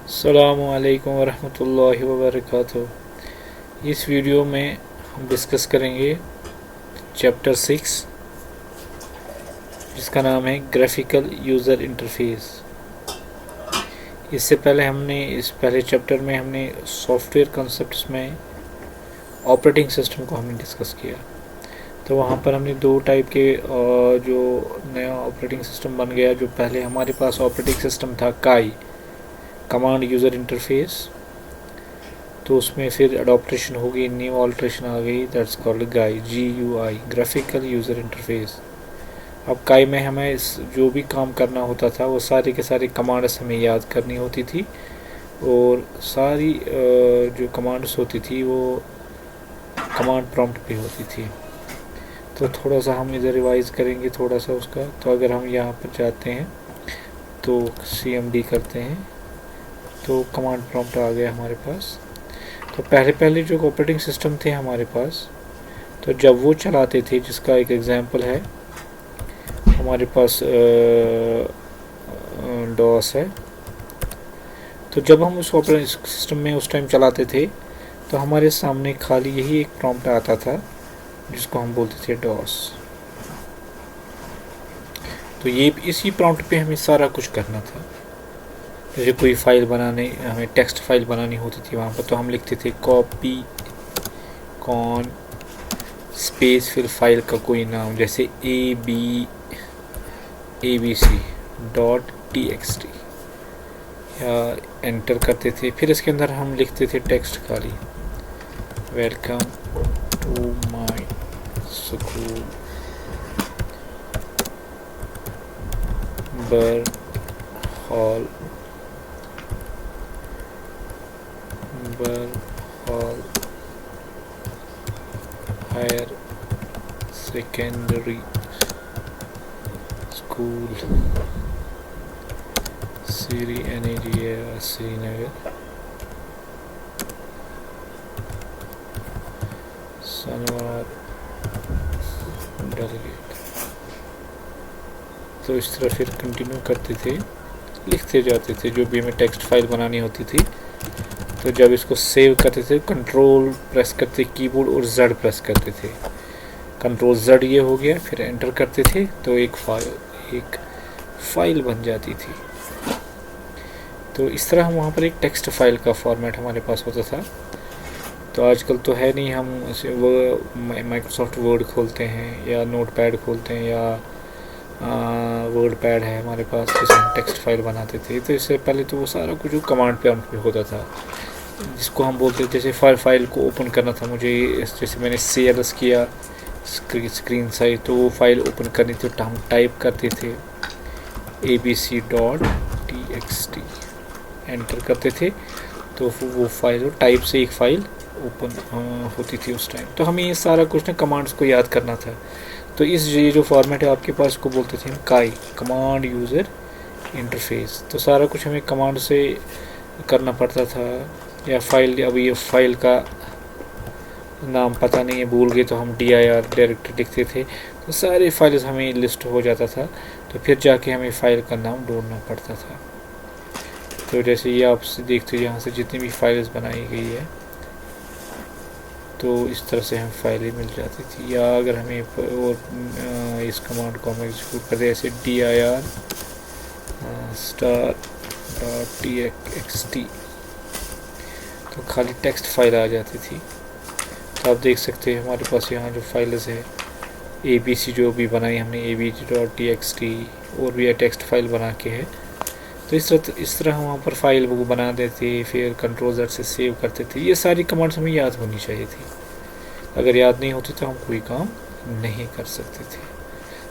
अस्सलामु अलैकुम वरहमतुल्लाहि वबरकातुहू। इस वीडियो में हम डिस्कस करेंगे चैप्टर 6 जिसका नाम है ग्राफिकल यूज़र इंटरफेस। इससे पहले इस पहले चैप्टर में हमने सॉफ्टवेयर कॉन्सेप्ट्स में ऑपरेटिंग सिस्टम को हमने डिस्कस किया। तो वहाँ पर हमने दो टाइप के जो नया ऑपरेटिंग सिस्टम बन गया, जो पहले हमारे पास ऑपरेटिंग सिस्टम था काई, कमांड यूज़र इंटरफेस, तो उसमें फिर अडॉप्टेशन हो गई, न्यू ऑल्ट्रेशन आ गई, दैट्स कॉल्ड गाई, GUI, ग्राफिकल यूज़र इंटरफेस। अब काई में हमें जो भी काम करना होता था वो सारे के सारे कमांड्स हमें याद करनी होती थी, और सारी जो कमांड्स होती थी वो कमांड प्रॉम्प्ट पे होती थी। तो थोड़ा सा हम इधर रिवाइज करेंगे थोड़ा सा उसका। तो अगर हम यहाँ पर जाते हैं तो CMD करते हैं तो कमांड प्रॉम्प्ट आ गया हमारे पास। तो पहले जो ऑपरेटिंग सिस्टम थे हमारे पास, तो जब वो चलाते थे, जिसका एक एग्जांपल है हमारे पास डॉस है। तो जब हम उस ऑपरेटिंग सिस्टम में उस टाइम चलाते थे तो हमारे सामने खाली यही एक प्रॉम्प्ट आता था जिसको हम बोलते थे डॉस। तो ये इसी प्रॉम्प्ट पे हमें सारा कुछ करना था। जैसे कोई फाइल बनाने, हमें टेक्स्ट फाइल बनानी होती थी वहाँ पर, तो हम लिखते थे कॉपी कॉन स्पेस फिर फाइल का कोई नाम, जैसे abc.txt, या एंटर करते थे। फिर इसके अंदर हम लिखते थे टेक्स्ट खाली, welcome to my school Burn Hall higher secondary school Srinagar Sanawar delegate. तो इस तरह फिर कंटिन्यू करते थे, लिखते जाते थे जो भी हमें टेक्स्ट फाइल बनानी होती थी। तो जब इसको सेव करते थे कंट्रोल प्रेस करते कीबोर्ड और Z प्रेस करते थे, कंट्रोल Z ये हो गया, फिर एंटर करते थे तो एक फाइल बन जाती थी। तो इस तरह हम वहाँ पर एक टेक्स्ट फाइल का फॉर्मेट हमारे पास होता था। तो आजकल तो है नहीं, हम वो माइक्रोसॉफ्ट वर्ड खोलते हैं या नोटपैड खोलते हैं या वर्ड पैड है हमारे पास, जिससे हम टेक्स्ट फाइल बनाते थे। तो इससे पहले तो वो सारा कुछ जो कमांड पे होता था, जिसको हम बोलते थे, जैसे फाइल को ओपन करना था मुझे, जैसे मैंने CLS किया स्क्रीन साइज, तो वो फाइल ओपन करनी थी तो हम टाइप करते थे abc.txt, एंटर करते थे तो वो फाइल टाइप से एक फाइल ओपन होती थी उस टाइम। तो हमें ये सारा कुछ ना कमांड्स को याद करना था। तो ये जो फॉर्मेट है आपके पास को बोलते थे हम काई, कमांड यूज़र इंटरफेस। तो सारा कुछ हमें कमांड से करना पड़ता था, या फाइल, अब ये फाइल का नाम पता नहीं है, भूल गए तो हम dir डायरेक्टली लिखते थे, तो सारे फाइल्स हमें लिस्ट हो जाता था। तो फिर जाके हमें फ़ाइल का नाम ढूंढना पड़ता था। तो जैसे ये आप देखते हो यहाँ से जितनी भी फाइल्स बनाई गई है, तो इस तरह से हम फाइलें मिल जाती थी। या अगर हमें और इस कमांड को हम एग्जीक्यूट करते ऐसे dir star.txt, तो खाली टेक्स्ट फाइल आ जाती थी। तो आप देख सकते हैं हमारे पास यहाँ जो फाइल्स है abc जो भी बनाई हमने abc.txt, और भी टेक्स्ट फाइल बना के है। तो इस तरह हम वहाँ पर फाइल वो बना देते, फिर कंट्रोल Z से सेव करते थे। ये सारी कमांड्स हमें याद होनी चाहिए थी, अगर याद नहीं होती तो हम कोई काम नहीं कर सकते थे।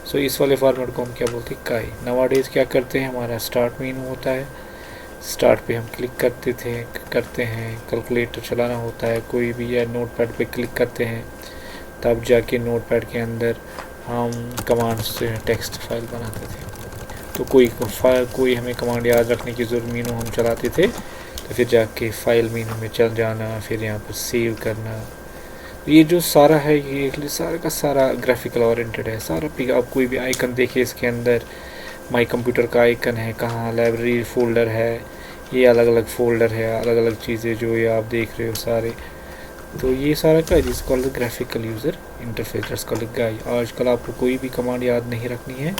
सो इस वाले फॉर्मेट को हम क्या बोलते हैं, काई। नवाडेज क्या करते हैं, हमारा स्टार्ट मेनू होता है, स्टार्ट पे हम क्लिक करते हैं, कैलकुलेटर चलाना होता है कोई भी, या नोटपैड पे क्लिक करते हैं, तब जाके नोटपैड के अंदर हम कमांड से टेक्स्ट फाइल बनाते थे। तो कोई हमें कमांड याद रखने की ज़रूरत, मीनू हम चलाते थे तो फिर जाके फाइल मीनू में चल जाना, फिर यहाँ पर सेव करना। ये जो सारा है, ये सारा का सारा ग्राफिकल ओरिएंटेड है। सारा आप कोई भी आइकन देखिए इसके अंदर, माई कंप्यूटर का आइकन है, कहाँ लाइब्रेरी फोल्डर है, ये अलग अलग फोल्डर है, अलग अलग चीज़ें जो ये आप देख रहे हो सारे, तो ये सारा क्या है, जिसको called graphical user interface, that's called गाई। आजकल आपको कोई भी कमांड याद नहीं रखनी है,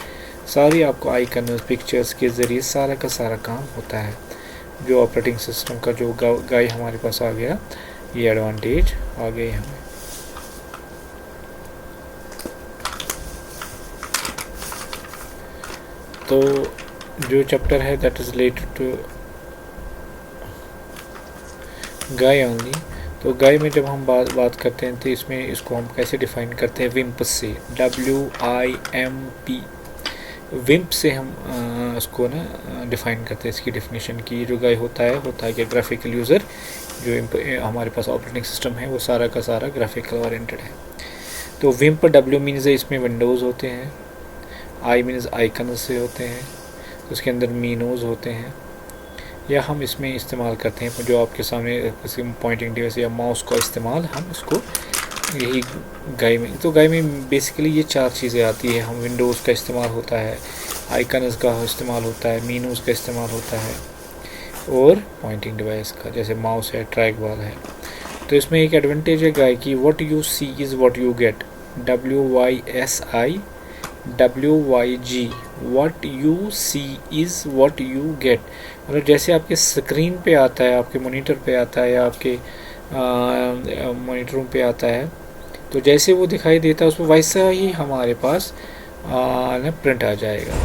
सारी आपको आइकन पिक्चर्स के ज़रिए सारा का सारा काम होता है। जो ऑपरेटिंग सिस्टम का जो गाई हमारे पास आ गया, ये एडवांटेज आ गए हमें। तो जो चैप्टर है that is related to GUI only. तो गाय में जब हम बात करते हैं तो इसमें इसको हम कैसे डिफाइन करते हैं, विम्प से, WIMP, विम्प से हम उसको ना डिफाइन करते हैं। इसकी डेफिनेशन की जो गाय होता है कि ग्राफिकल यूज़र, जो हमारे पास ऑपरेटिंग सिस्टम है वो सारा का सारा ग्राफिकल ओरिएंटेड है। तो विम्प, W मीन्स इसमें विंडोज़ होते हैं, I मीन्स आइकन से होते हैं, उसके अंदर मीनोज़ होते हैं, या हम इसमें इस्तेमाल करते हैं जो आपके सामने किसी पॉइंटिंग डिवाइस या माउस का इस्तेमाल हम इसको यही गाय में। तो गाय में बेसिकली ये 4 चीज़ें आती है। हम विंडोज़ का इस्तेमाल होता है, आइकन्स का इस्तेमाल होता है, मीनूज़ का इस्तेमाल होता है, और पॉइंटिंग डिवाइस का जैसे माउस है, ट्रैक बॉल है। तो इसमें एक एडवांटेज है गाय की, what you see is what you get, WYSI what you see is what you get. मतलब जैसे आपके स्क्रीन पे आता है, आपके मॉनिटर पे आता है, या आपके मॉनिटरों पे आता है, तो जैसे वो दिखाई देता है उसमें वैसा ही हमारे पास प्रिंट आ जाएगा।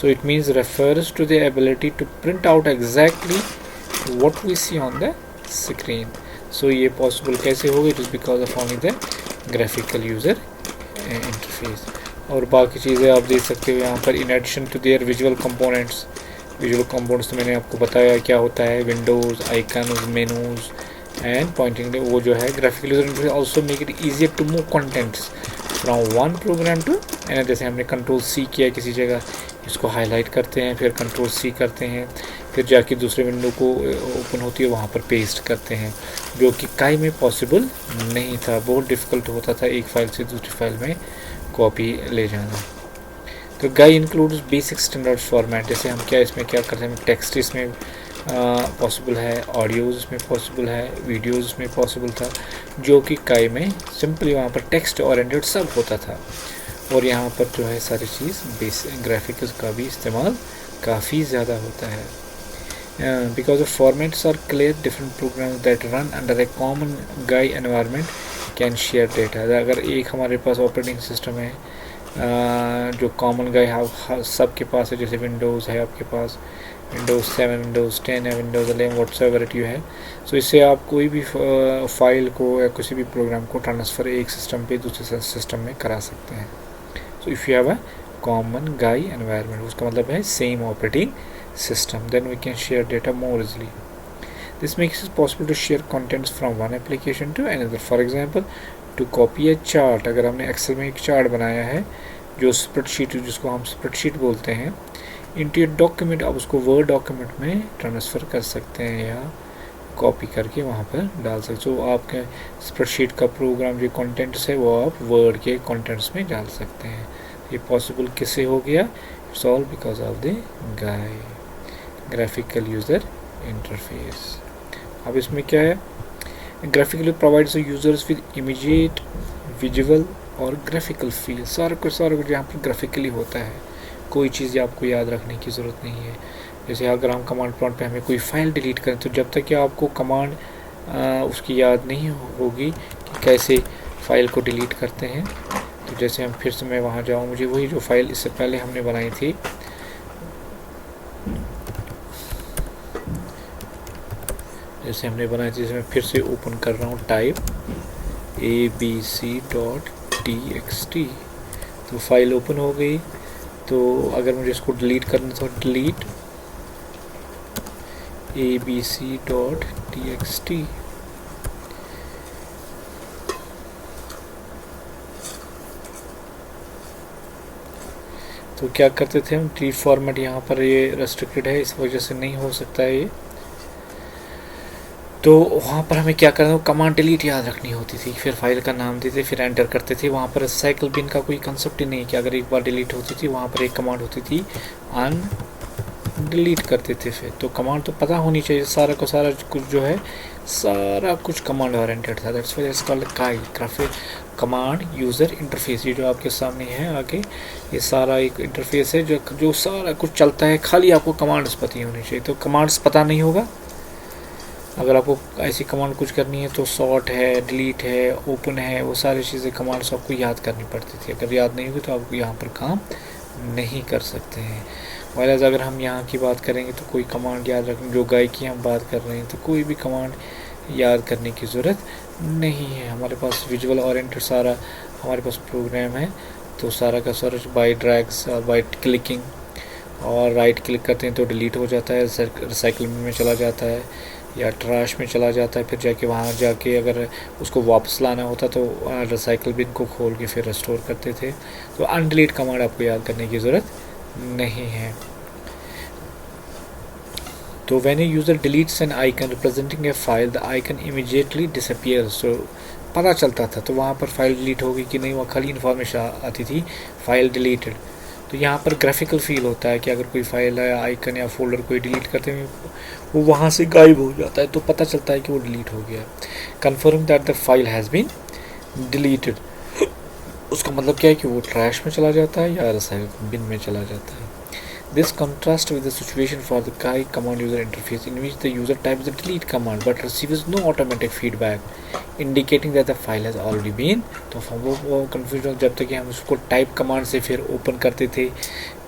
So it means refers to the ability to print out exactly what we see on the screen. So ये पॉसिबल कैसे होगा, it is because of only the graphical user interface. और बाकी चीज़ें आप देख सकते हो यहाँ पर, in addition to their visual components. Visual components तो मैंने आपको बताया क्या होता है, windows, icons, menus and pointing, वो जो है graphical user interface also make it easier to move contents from one program to and. जैसे हमने Ctrl+C किया किसी जगह, इसको हाईलाइट करते हैं, फिर Ctrl+C करते हैं, फिर जाके दूसरे विंडो को ओपन होती है वहाँ पर पेस्ट करते हैं, जो कि काई में पॉसिबल नहीं था, बहुत डिफ़िकल्ट होता था एक फ़ाइल से दूसरी फाइल में कॉपी ले जाना। तो गाई इंक्लूड्स बेसिक स्टैंडर्ड फॉर्मेट, जैसे हम इसमें क्या करते हैं, टेक्स्ट इसमें पॉसिबल है, ऑडियोज़ इसमें पॉसिबल है, वीडियोज़ इसमें पॉसिबल था, जो कि काई में सिंपली वहाँ पर टेक्स्ट ओरिएंटेड सब होता था। और यहाँ पर जो है सारी चीज़ बेसिक ग्राफिक्स का भी इस्तेमाल काफ़ी ज़्यादा होता है। Because of formats are clear, different programs that run under a common GUI environment can share data. अगर एक हमारे पास ऑपरेटिंग सिस्टम है जो कॉमन गाई सबके पास है, जैसे विंडोज़ है आपके पास, विंडोज़ 7, विंडोज़ 10 है, विंडोज़ 11, व्हाट्सएवर इट यू है, सो इससे आप कोई भी फाइल को या किसी भी प्रोग्राम को ट्रांसफ़र एक सिस्टम पे दूसरे सिस्टम में करा सकते हैं। So if you have a common GUI environment, उसका मतलब है same operating system, then we can share data more easily. This makes it possible to share contents from one application to another. For example, to copy a chart, अगर हमने Excel में एक chart बनाया है जो स्प्रेडशीट, जिसको हम spreadsheet बोलते हैं, into a document, आप उसको वर्ड डॉक्यूमेंट में ट्रांसफ़र कर सकते हैं या कॉपी करके वहाँ पर डाल सकते। तो आपके स्प्रेडशीट का प्रोग्राम जो कंटेंट्स है वो आप वर्ड के कंटेंट्स में डाल सकते हैं। ये पॉसिबल किससे हो गया, it's all because of the guy graphical user interface. अब इसमें क्या है, graphically provides users with immediate visual और ग्राफिकल फील। सारा कुछ यहाँ पर ग्राफिकली होता है, कोई चीज़ आपको याद रखने की ज़रूरत नहीं है। जैसे अगर हम कमांड प्रॉम्प्ट पे हमें कोई फ़ाइल डिलीट करें, तो जब तक कि आपको कमांड उसकी याद नहीं होगी कि कैसे फ़ाइल को डिलीट करते हैं, तो जैसे हम फिर से मैं वहाँ जाऊँ, मुझे वही जो फ़ाइल इससे पहले हमने बनाई थी, जैसे हमने बनाई थी, मैं फिर से ओपन कर रहा हूँ, टाइप abc.txt, तो फाइल ओपन हो गई। तो अगर मुझे इसको डिलीट करना तो डिलीट abc.txt, तो क्या करते थे हम, टी फॉर्मेट यहाँ पर ये रेस्ट्रिक्टेड है, इस वजह से नहीं हो सकता है ये। तो वहाँ पर हमें क्या करना, कमांड डिलीट याद रखनी होती थी, फिर फाइल का नाम देते, फिर एंटर करते थे। वहाँ पर साइकिल बिन का कोई कंसेप्ट ही नहीं कि अगर एक बार डिलीट होती थी, वहाँ पर एक कमांड होती थी डिलीट कर देते थे। तो कमांड तो पता होनी चाहिए, सारा का सारा कुछ जो है सारा कुछ कमांड ओरिएंटेड था। दैट्स व्हाई इट्स कॉल्ड काई, ग्राफिक कमांड यूज़र इंटरफेस। ये जो आपके सामने है आगे, ये सारा एक इंटरफेस है जो सारा कुछ चलता है, खाली आपको कमांड्स पता होनी चाहिए। तो कमांड्स पता नहीं होगा, अगर आपको ऐसी कमांड कुछ करनी है तो सॉर्ट है, डिलीट है, ओपन है, वो सारी चीज़ें कमांड्स आपको याद करनी पड़ती थी। अगर याद नहीं होगी तो आप यहाँ पर काम नहीं कर सकते हैं। वाइज अगर हम यहाँ की बात करेंगे तो कोई कमांड याद रखने, जो गाय की हम बात कर रहे हैं, तो कोई भी कमांड याद करने की ज़रूरत नहीं है। हमारे पास विजुअल ओरिएंटेड सारा हमारे पास प्रोग्राम है। तो सारा का सारा बाय ड्रैग्स, बाय क्लिकिंग, और राइट क्लिक करते हैं तो डिलीट हो जाता है, रिसाइकल में चला जाता है या ट्रैश में चला जाता है। फिर जाके वहाँ जाके अगर उसको वापस लाना होता तो रिसाइकल बिन को खोल के फिर रिस्टोर करते थे। तो अनडिलीट कमांड आपको याद करने की ज़रूरत नहीं है। तो when A user deletes N icon representing A file, the icon immediately disappears. तो पता चलता था, तो वहाँ पर फाइल डिलीट होगी कि नहीं, वहाँ खाली इन्फॉर्मेशन आती थी फाइल डिलीटेड। तो यहाँ पर ग्राफिकल फील होता है कि अगर कोई फाइल या आइकन या फोल्डर कोई डिलीट करते हैं वो वहाँ से गायब हो जाता है, तो पता चलता है कि वो डिलीट हो गया। Confirm that the file has been deleted, उसका मतलब क्या है कि वो ट्रैश में चला जाता है या रिसाइकल बिन में चला जाता है। This contrasts with the situation for the Kai command user interface, in which the user types the delete command but receives no automatic feedback indicating that the file has already been। तो वो confusion जब तक कि हम उसको type command से फिर open करते थे,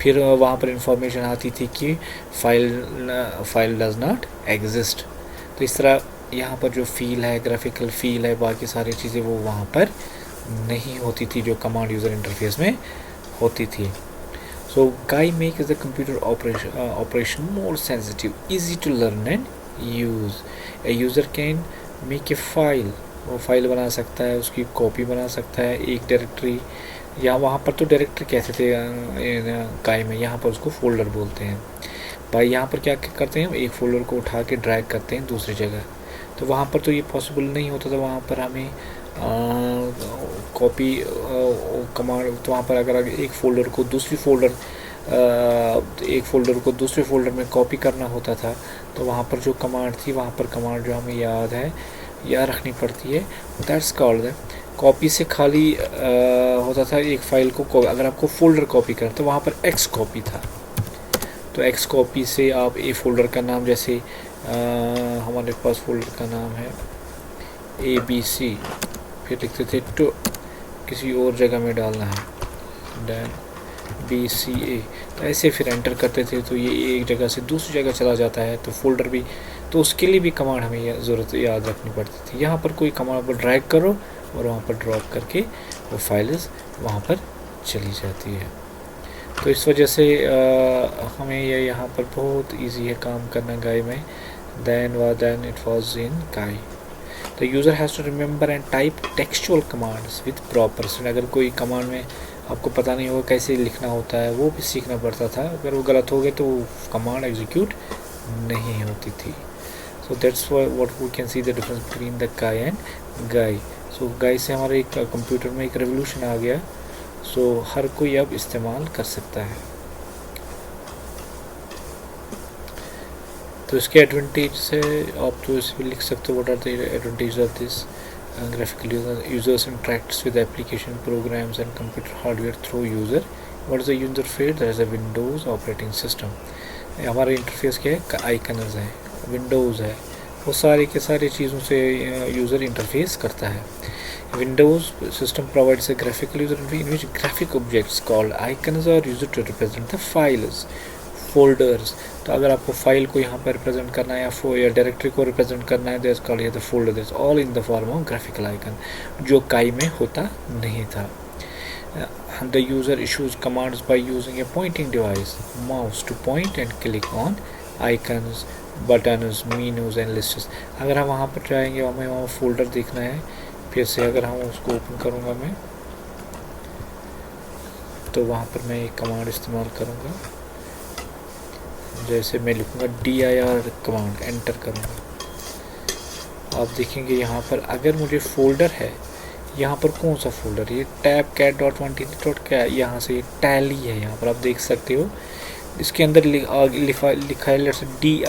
फिर वहाँ पर इंफॉर्मेशन आती थी कि फाइल डज नॉट एग्जिस्ट। तो इस तरह यहाँ पर जो फील है, ग्राफिकल फील है, बाकी सारी चीज़ें वो वहाँ पर नहीं होती थी जो कमांड यूज़र इंटरफेस में होती थी। So Kai makes the computer operation more sensitive, easy to learn and use. A user can make a file, वो फाइल बना सकता है, उसकी कॉपी बना सकता है, एक डायरेक्टरी, या वहाँ पर तो डायरेक्टरी कहते थे काई में, यहाँ पर उसको फोल्डर बोलते हैं। भाई यहाँ पर क्या करते हैं, एक फ़ोल्डर को उठा के ड्रैग करते हैं दूसरी जगह। तो वहाँ पर तो ये पॉसिबल नहीं होता था, वहाँ पर हमें कॉपी कमांड, तो वहाँ पर अगर एक फ़ोल्डर को दूसरे फ़ोल्डर में कॉपी करना होता था, तो वहाँ पर जो कमांड थी, वहाँ पर कमांड जो हमें याद है या रखनी पड़ती है, दैट्स कॉल्ड कॉपी। से खाली होता था एक फ़ाइल को, अगर आपको फ़ोल्डर कॉपी करना तो वहाँ पर एक्स कॉपी था। तो एक्स कॉपी से आप ए फ़ोल्डर का नाम, जैसे हमारे पास फ़ोल्डर का नाम है ABC, फिर लिखते थे तो किसी और जगह में डालना है देन BCA, तो ऐसे फिर एंटर करते थे, तो ये एक जगह से दूसरी जगह चला जाता है। तो फोल्डर भी, तो उसके लिए भी कमांड हमें ज़रूरत याद रखनी पड़ती थी। यहाँ पर कोई कमांड पर ड्रैग करो और वहाँ पर ड्रॉप करके वो फाइल्स वहाँ पर चली जाती है। तो इस वजह से हमें ये यहाँ पर बहुत इजी है काम करना गाय में। then it was in Kai। The user has to remember and type textual commands with proper। अगर कोई कमांड में आपको पता नहीं होगा कैसे लिखना होता है, वो भी सीखना पड़ता था। अगर वो गलत हो गए तो कमांड एग्जीक्यूट नहीं होती थी। So that's what we can see the difference between the Kai and GUI. So GUI से हमारे एक कंप्यूटर में एक रेवोल्यूशन आ गया। सो हर कोई अब इस्तेमाल कर सकता है। तो इसके एडवांटेज से आप तो इसमें लिख सकते हो, what are the advantage of this graphical users interacts with application programs and computer hardware through user। what is the user interface? there is a Windows operating system। हमारा इंटरफेस क्या है, आइकन्स है, विंडोज़ है, वो सारी के सारी चीज़ों से यूज़र इंटरफेस करता है। Windows system provides a graphical user interface in which graphic objects called icons are used to represent the files, folders। तो अगर आपको फाइल को यहाँ पर रिप्रेजेंट करना है या डायरेक्टरी को रिप्रेजेंट करना है, that's called the folder, that's all in the form of graphical icon, जो काई में होता नहीं था। The user issues commands by using A pointing device, mouse two point and click on icons, buttons, menus and lists. अगर हम वहाँ पर जाएंगे, हमें वहाँ फोल्डर देखना है, फिर से अगर हम उसको ओपन करूँगा मैं, तो वहाँ पर मैं एक कमांड इस्तेमाल करूँगा, जैसे मैं लिखूँगा dir कमांड, एंटर करूँगा। आप देखेंगे यहाँ पर अगर मुझे फ़ोल्डर है, यहाँ पर कौन सा फ़ोल्डर, ये टैब cat.1 यहाँ से टैली है, यहाँ पर आप देख सकते हो इसके अंदर लिखा है let's dir,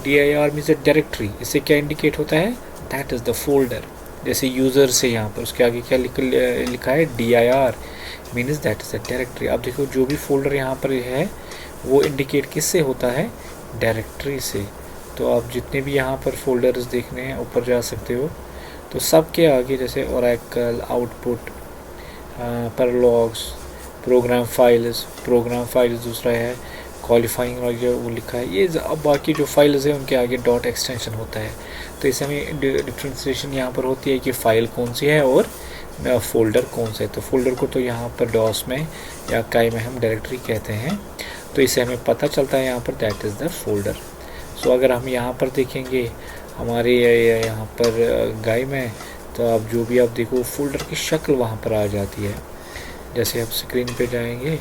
dir means directory. इससे क्या इंडिकेट होता है, दैट इज़ द फोल्डर। जैसे यूज़र से यहाँ पर उसके आगे क्या लिखा है, dir means that is the directory. अब देखो जो भी फोल्डर यहाँ पर है वो इंडिकेट किससे होता है, डायरेक्टरी से। तो आप जितने भी यहाँ पर फोल्डर्स देखने हैं ऊपर जा सकते हो। तो सब के आगे जैसे ओरेकल, आउटपुट, परलॉग्स, प्रोग्राम फाइल्स दूसरा है, क्वालिफाइंग और जो वो लिखा है ये। अब बाकी जो फाइल्स है उनके आगे डॉट एक्सटेंशन होता है। तो इससे हमें डिफ्रेंसिएशन यहाँ पर होती है कि फ़ाइल कौन सी है और फोल्डर कौन सा है। तो फोल्डर को तो यहाँ पर डॉस में या काई में हम डायरेक्टरी कहते हैं। तो इससे हमें पता चलता है यहाँ पर दैट इज़ द फोल्डर। सो अगर हम यहाँ पर देखेंगे हमारे यहाँ पर गाय में, तो आप जो भी आप देखो फोल्डर की शक्ल वहाँ पर आ जाती है। जैसे आप स्क्रीन पे जाएंगे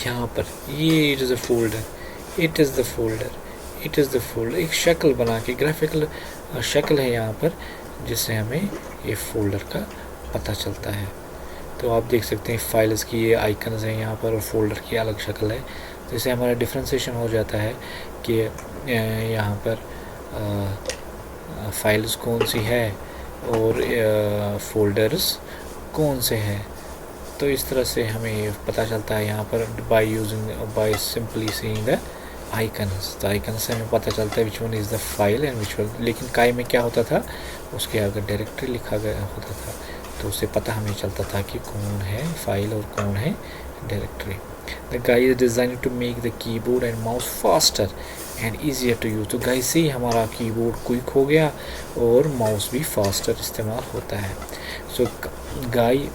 यहाँ पर ये इट इज़ द फोल्डर, एक शक्ल बना के ग्राफिकल शक्ल है यहाँ पर जिससे हमें ये फोल्डर का पता चलता है। तो आप देख सकते हैं फाइल्स की ये आइकन्स हैं यहाँ पर और फोल्डर की अलग शक्ल है। तो इससे हमारा डिफ्रेंसिएशन हो जाता है कि यहाँ पर फाइल्स कौन सी है और फोल्डर्स कौन से हैं। तो इस तरह से हमें पता चलता है यहाँ पर by simply seeing the icons. तो आइकन से हमें पता चलता है which one is the file and which one. लेकिन काई में क्या होता था, उसके आगे डायरेक्टरी लिखा गया होता था, तो उससे पता हमें चलता था कि कौन है फाइल और कौन है directory. The guide is design to make the keyboard and mouse faster and easier to use. तो गाइड से ही हमारा कीबोर्ड क्विक हो गया और माउस भी फास्टर इस्तेमाल होता है। So GUI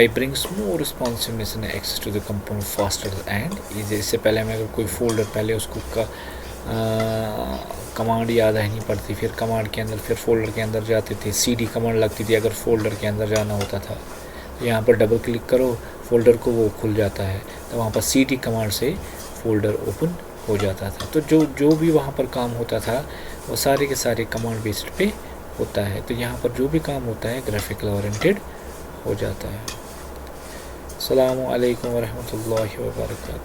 brings more responsiveness and access to the component faster and easy. इससे पहले हमें अगर कोई फोल्डर पहले उसको कमांड याद है नहीं पड़ती, फिर कमांड के अंदर फिर फोल्डर के अंदर जाते थे, cd कमांड लगती थी अगर फोल्डर के अंदर जाना होता था। तो यहाँ पर डबल क्लिक करो फोल्डर को, वो खुल जाता है। तो वहाँ पर cd कमांड से फोल्डर ओपन हो जाता था। तो जो भी वहाँ पर काम होता था वो सारे के सारे कमांड बेस्ड पे होता है। तो यहाँ पर जो भी काम होता है ग्राफिकल ओरिएंटेड हो जाता है। अस्सलामु अलैकुम वरहमतुल्लाहि वबरकातुहू।